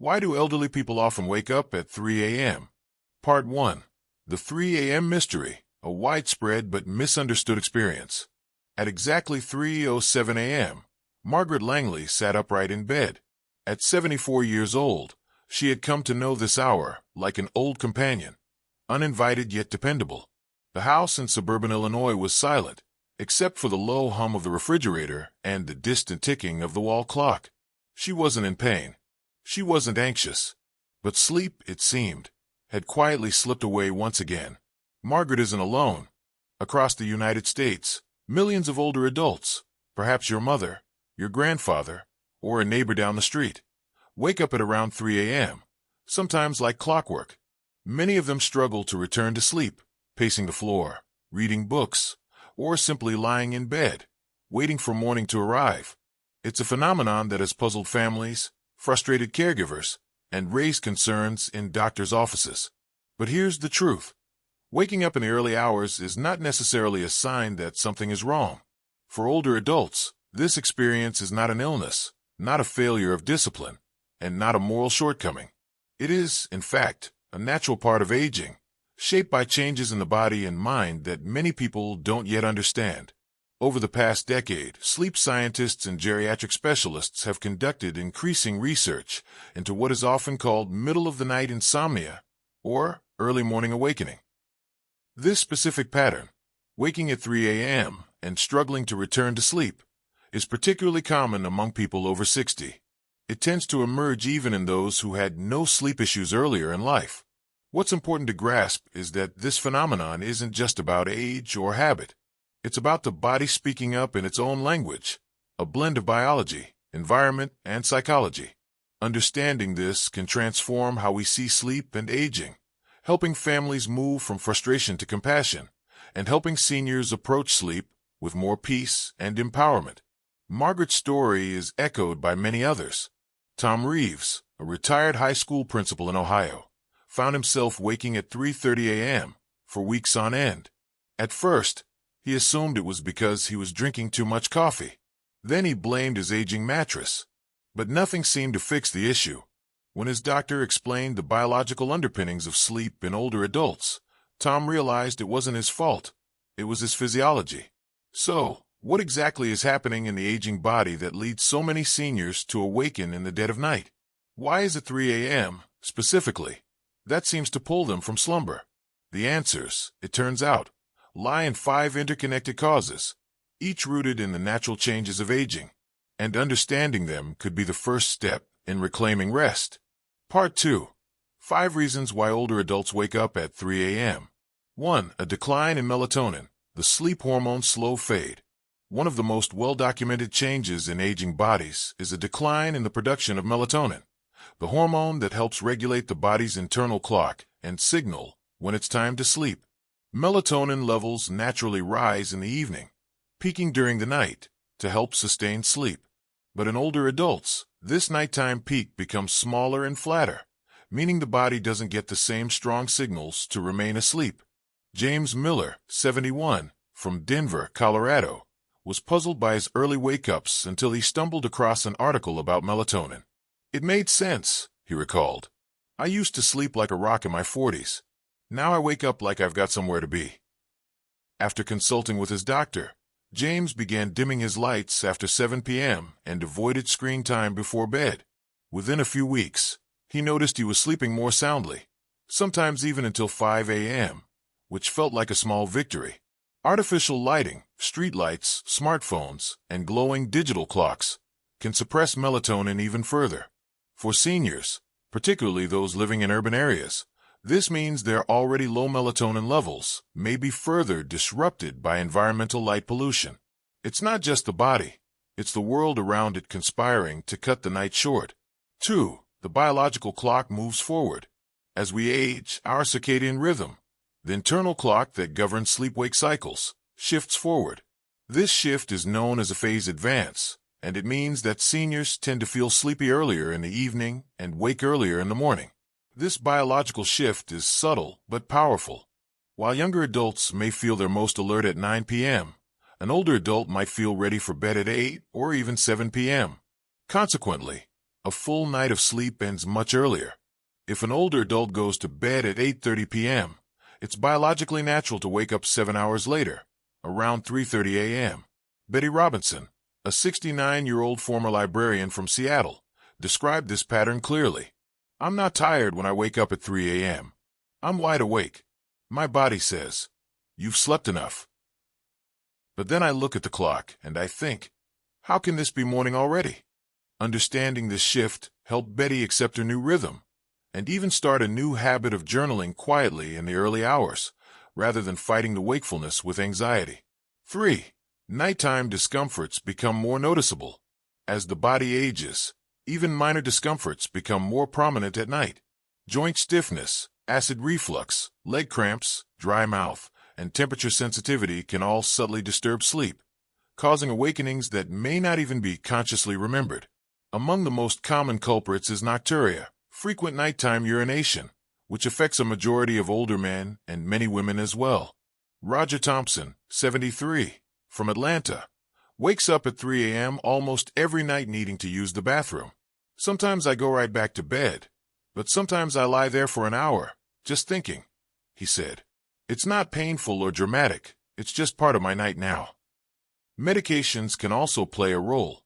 Why do elderly people often wake up at 3 a.m.? Part 1. The 3 a.m. Mystery, a widespread but misunderstood experience. At exactly 3:07 a.m., Margaret Langley sat upright in bed. At 74 years old, she had come to know this hour like an old companion, uninvited yet dependable. The house in suburban Illinois was silent, except for the low hum of the refrigerator and the distant ticking of the wall clock. She wasn't in pain. She wasn't anxious. But sleep, it seemed, had quietly slipped away once again. Margaret isn't alone. Across the United States, millions of older adults, perhaps your mother, your grandfather, or a neighbor down the street, wake up at around 3 a.m., sometimes like clockwork. Many of them struggle to return to sleep, pacing the floor, reading books, or simply lying in bed, waiting for morning to arrive. It's a phenomenon that has puzzled families, frustrated caregivers, and raised concerns in doctors' offices. But here's the truth. Waking up in the early hours is not necessarily a sign that something is wrong. For older adults, this experience is not an illness, not a failure of discipline, and not a moral shortcoming. It is, in fact, a natural part of aging, shaped by changes in the body and mind that many people don't yet understand. Over the past decade, sleep scientists and geriatric specialists have conducted increasing research into what is often called middle-of-the-night insomnia, or early morning awakening. This specific pattern, waking at 3 a.m. and struggling to return to sleep, is particularly common among people over 60. It tends to emerge even in those who had no sleep issues earlier in life. What's important to grasp is that this phenomenon isn't just about age or habit. It's about the body speaking up in its own language, a blend of biology, environment, and psychology. Understanding this can transform how we see sleep and aging, helping families move from frustration to compassion, and helping seniors approach sleep with more peace and empowerment. Margaret's story is echoed by many others. Tom Reeves, a retired high school principal in Ohio, found himself waking at 3:30 a.m. for weeks on end. At first, he assumed it was because he was drinking too much coffee. Then he blamed his aging mattress. But nothing seemed to fix the issue. When his doctor explained the biological underpinnings of sleep in older adults, Tom realized it wasn't his fault. It was his physiology. So, what exactly is happening in the aging body that leads so many seniors to awaken in the dead of night? Why is it 3 a.m., specifically? That seems to pull them from slumber. The answers, it turns out, lie in 5 interconnected causes, each rooted in the natural changes of aging, and understanding them could be the first step in reclaiming rest. Part 2. 5 reasons why older adults wake up at 3 a.m. 1. A decline in melatonin, the sleep hormone's slow fade. One of the most well-documented changes in aging bodies is a decline in the production of melatonin, the hormone that helps regulate the body's internal clock and signal when it's time to sleep. Melatonin levels naturally rise in the evening, peaking during the night to help sustain sleep. But in older adults, this nighttime peak becomes smaller and flatter, meaning the body doesn't get the same strong signals to remain asleep. James Miller, 71, from Denver, Colorado, was puzzled by his early wake-ups until he stumbled across an article about melatonin. It made sense, he recalled. I used to sleep like a rock in my 40s. Now I wake up like I've got somewhere to be. After consulting with his doctor, James began dimming his lights after 7 p.m. and avoided screen time before bed. Within a few weeks, he noticed he was sleeping more soundly, sometimes even until 5 a.m., which felt like a small victory. Artificial lighting, streetlights, smartphones, and glowing digital clocks can suppress melatonin even further. For seniors, particularly those living in urban areas, this means their already low melatonin levels may be further disrupted by environmental light pollution. It's not just the body, it's the world around it conspiring to cut the night short. 2. The biological clock moves forward. As we age, our circadian rhythm, the internal clock that governs sleep-wake cycles, shifts forward. This shift is known as a phase advance, and it means that seniors tend to feel sleepy earlier in the evening and wake earlier in the morning. This biological shift is subtle but powerful. While younger adults may feel their most alert at 9 p.m., an older adult might feel ready for bed at 8 or even 7 p.m. Consequently, A full night of sleep ends much earlier. If an older adult goes to bed at 8:30 p.m., it's biologically natural to wake up 7 hours later, around 3:30 a.m. Betty Robinson, a 69-year-old former librarian from Seattle, described this pattern clearly. "I'm not tired when I wake up at 3 a.m. I'm wide awake. My body says, 'You've slept enough.' But then I look at the clock and I think, how can this be morning already?" Understanding this shift helped Betty accept her new rhythm and even start a new habit of journaling quietly in the early hours, rather than fighting the wakefulness with anxiety. 3. Nighttime discomforts become more noticeable. As the body ages, even minor discomforts become more prominent at night. Joint stiffness, acid reflux, leg cramps, dry mouth, and temperature sensitivity can all subtly disturb sleep, causing awakenings that may not even be consciously remembered. Among the most common culprits is nocturia, frequent nighttime urination, which affects a majority of older men and many women as well. Roger Thompson, 73, from Atlanta, wakes up at 3 a.m. almost every night needing to use the bathroom. "Sometimes I go right back to bed, but sometimes I lie there for an hour, just thinking," he said. "It's not painful or dramatic, it's just part of my night now." Medications can also play a role.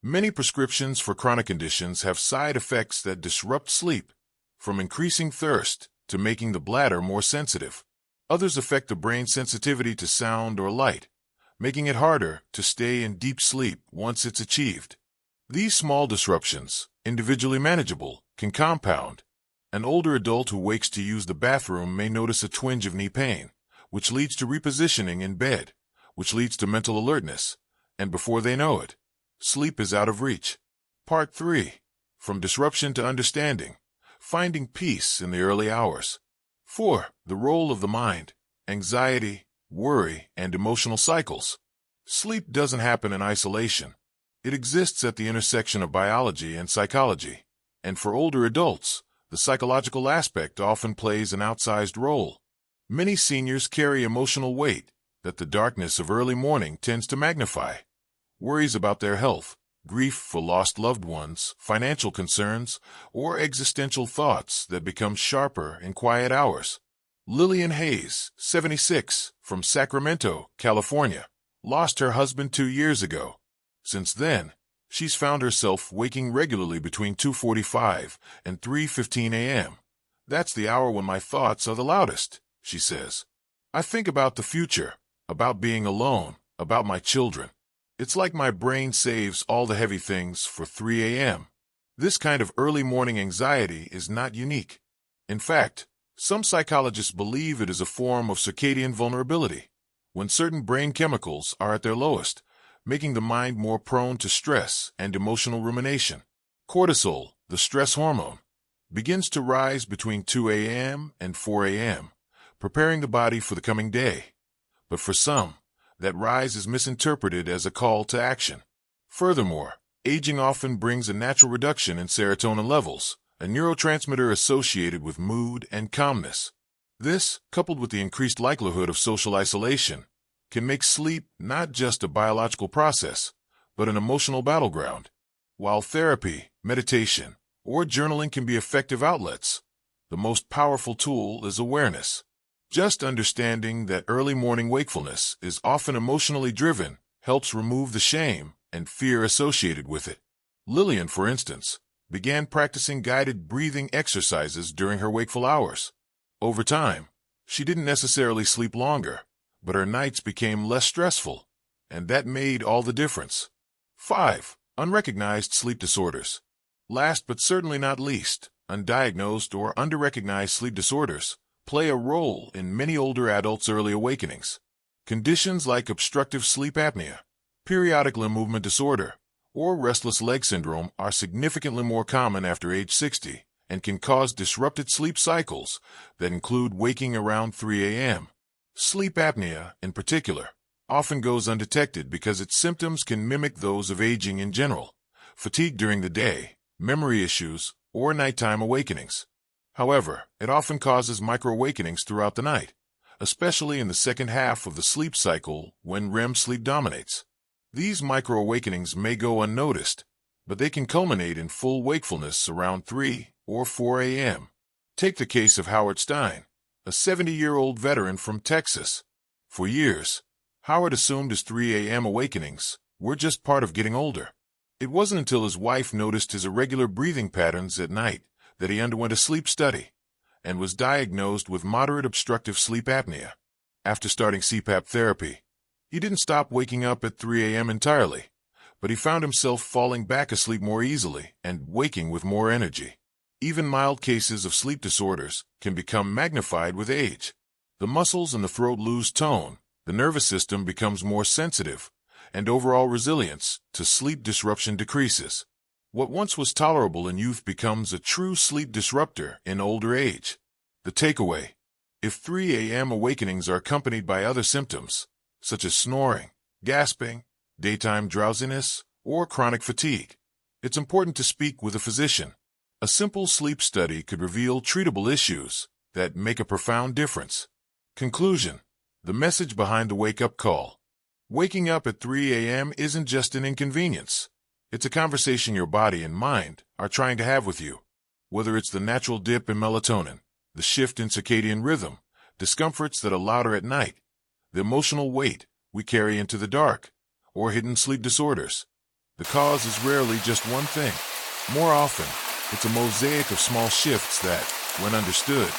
Many prescriptions for chronic conditions have side effects that disrupt sleep, from increasing thirst to making the bladder more sensitive. Others affect the brain's sensitivity to sound or light, making it harder to stay in deep sleep once it's achieved. These small disruptions, individually manageable, can compound. An older adult who wakes to use the bathroom may notice a twinge of knee pain, which leads to repositioning in bed, which leads to mental alertness, and before they know it, sleep is out of reach. Part 3. From disruption to understanding, finding peace in the early hours. 4. The role of the mind, anxiety, worry, and emotional cycles. Sleep doesn't happen in isolation. It exists at the intersection of biology and psychology, and for older adults, the psychological aspect often plays an outsized role. Many seniors carry emotional weight that the darkness of early morning tends to magnify. Worries about their health, grief for lost loved ones, financial concerns, or existential thoughts that become sharper in quiet hours. Lillian Hayes, 76, from Sacramento, California, lost her husband 2 years ago. Since then, she's found herself waking regularly between 2:45 and 3:15 a.m. "That's the hour when my thoughts are the loudest," she says. "I think about the future, about being alone, about my children. It's like my brain saves all the heavy things for 3 a.m. This kind of early morning anxiety is not unique. In fact, some psychologists believe it is a form of circadian vulnerability, when certain brain chemicals are at their lowest, making the mind more prone to stress and emotional rumination. Cortisol, the stress hormone, begins to rise between 2 a.m. and 4 a.m., preparing the body for the coming day. But for some, that rise is misinterpreted as a call to action. Furthermore, aging often brings a natural reduction in serotonin levels, a neurotransmitter associated with mood and calmness. This, coupled with the increased likelihood of social isolation, can make sleep not just a biological process, but an emotional battleground. While therapy, meditation, or journaling can be effective outlets, the most powerful tool is awareness. Just understanding that early morning wakefulness is often emotionally driven helps remove the shame and fear associated with it. Lillian, for instance, began practicing guided breathing exercises during her wakeful hours. Over time, she didn't necessarily sleep longer, but her nights became less stressful, and that made all the difference. 5. Unrecognized sleep disorders. Last but certainly not least, undiagnosed or underrecognized sleep disorders play a role in many older adults' early awakenings. Conditions like obstructive sleep apnea, periodic limb movement disorder, or restless leg syndrome are significantly more common after age 60 and can cause disrupted sleep cycles that include waking around 3 a.m. Sleep apnea, in particular, often goes undetected because its symptoms can mimic those of aging in general: fatigue during the day, memory issues, or nighttime awakenings. However, it often causes micro-awakenings throughout the night, especially in the second half of the sleep cycle when REM sleep dominates. These micro-awakenings may go unnoticed, but they can culminate in full wakefulness around 3 or 4 a.m. Take the case of Howard Stein, a 70-year-old veteran from Texas. For years, Howard assumed his 3 a.m. awakenings were just part of getting older. It wasn't until his wife noticed his irregular breathing patterns at night that he underwent a sleep study and was diagnosed with moderate obstructive sleep apnea. After starting CPAP therapy, he didn't stop waking up at 3 a.m. entirely, but he found himself falling back asleep more easily and waking with more energy. Even mild cases of sleep disorders can become magnified with age. The muscles in the throat lose tone, the nervous system becomes more sensitive, and overall resilience to sleep disruption decreases. What once was tolerable in youth becomes a true sleep disruptor in older age. The takeaway: if 3 a.m. awakenings are accompanied by other symptoms, such as snoring, gasping, daytime drowsiness, or chronic fatigue, it's important to speak with a physician. A simple sleep study could reveal treatable issues that make a profound difference. Conclusion: the message behind the wake-up call. Waking up at 3 a.m. isn't just an inconvenience. It's a conversation your body and mind are trying to have with you. Whether it's the natural dip in melatonin, the shift in circadian rhythm, discomforts that are louder at night, the emotional weight we carry into the dark, or hidden sleep disorders, the cause is rarely just one thing. More often, it's a mosaic of small shifts that, when understood,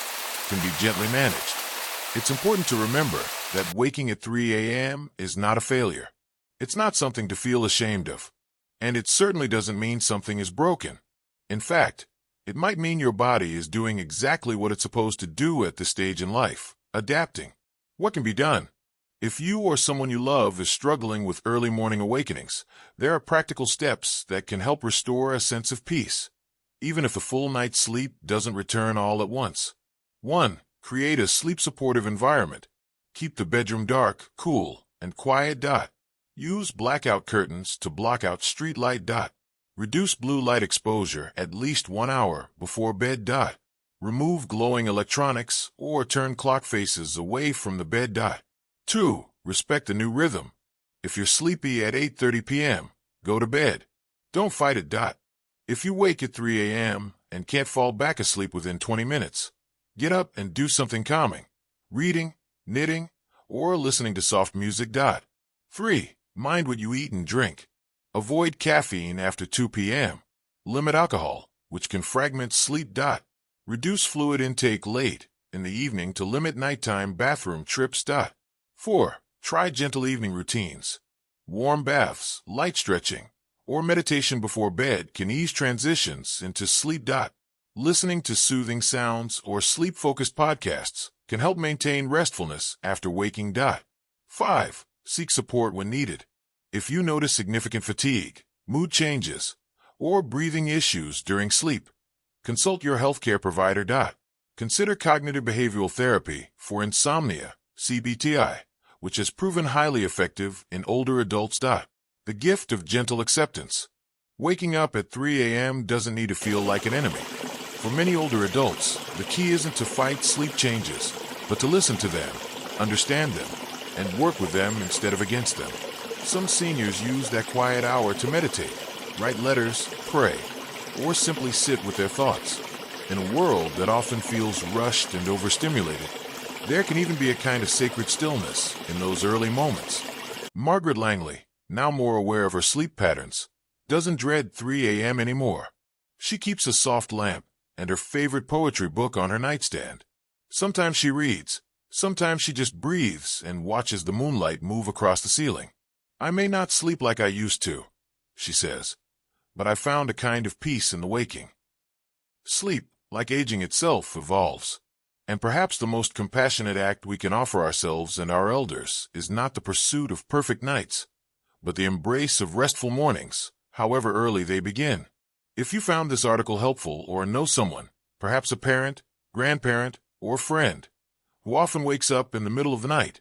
can be gently managed. It's important to remember that waking at 3 a.m. is not a failure. It's not something to feel ashamed of. And it certainly doesn't mean something is broken. In fact, it might mean your body is doing exactly what it's supposed to do at this stage in life, adapting. What can be done? If you or someone you love is struggling with early morning awakenings, there are practical steps that can help restore a sense of peace, even if the full night's sleep doesn't return all at once. 1. Create a sleep-supportive environment. Keep the bedroom dark, cool, and quiet. Use blackout curtains to block out street light. Reduce blue light exposure at least 1 hour before bed. Remove glowing electronics or turn clock faces away from the bed. 2. Respect the new rhythm. If you're sleepy at 8:30 p.m., go to bed. Don't fight it. If you wake at 3 a.m. and can't fall back asleep within 20 minutes, get up and do something calming, reading, knitting, or listening to soft music. 3. Mind what you eat and drink. Avoid caffeine after 2 p.m. Limit alcohol, which can fragment sleep. Reduce fluid intake late in the evening to limit nighttime bathroom trips. 4. Try gentle evening routines. Warm baths, light stretching, or meditation before bed can ease transitions into sleep. Listening to soothing sounds or sleep-focused podcasts can help maintain restfulness after waking. 5. Seek support when needed. If you notice significant fatigue, mood changes, or breathing issues during sleep, consult your healthcare provider. Consider cognitive behavioral therapy for insomnia, CBTI, which has proven highly effective in older adults. The gift of gentle acceptance. Waking up at 3 a.m. doesn't need to feel like an enemy. For many older adults, the key isn't to fight sleep changes, but to listen to them, understand them, and work with them instead of against them. Some seniors use that quiet hour to meditate, write letters, pray, or simply sit with their thoughts. In a world that often feels rushed and overstimulated, there can even be a kind of sacred stillness in those early moments. Margaret Langley, now more aware of her sleep patterns, doesn't dread 3 a.m. anymore. She keeps a soft lamp and her favorite poetry book on her nightstand. Sometimes she reads, sometimes she just breathes and watches the moonlight move across the ceiling. I may not sleep like I used to, she says, but I found a kind of peace in the waking. Sleep, like aging itself, evolves. And perhaps the most compassionate act we can offer ourselves and our elders is not the pursuit of perfect nights, but the embrace of restful mornings, however early they begin. If you found this article helpful or know someone, perhaps a parent, grandparent, or friend, who often wakes up in the middle of the night,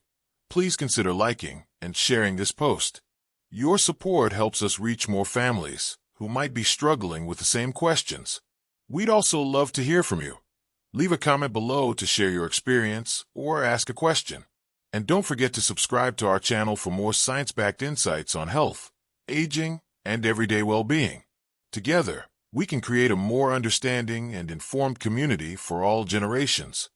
please consider liking and sharing this post. Your support helps us reach more families who might be struggling with the same questions. We'd also love to hear from you. Leave a comment below to share your experience or ask a question. And don't forget to subscribe to our channel for more science-backed insights on health, aging, and everyday well-being. Together, we can create a more understanding and informed community for all generations.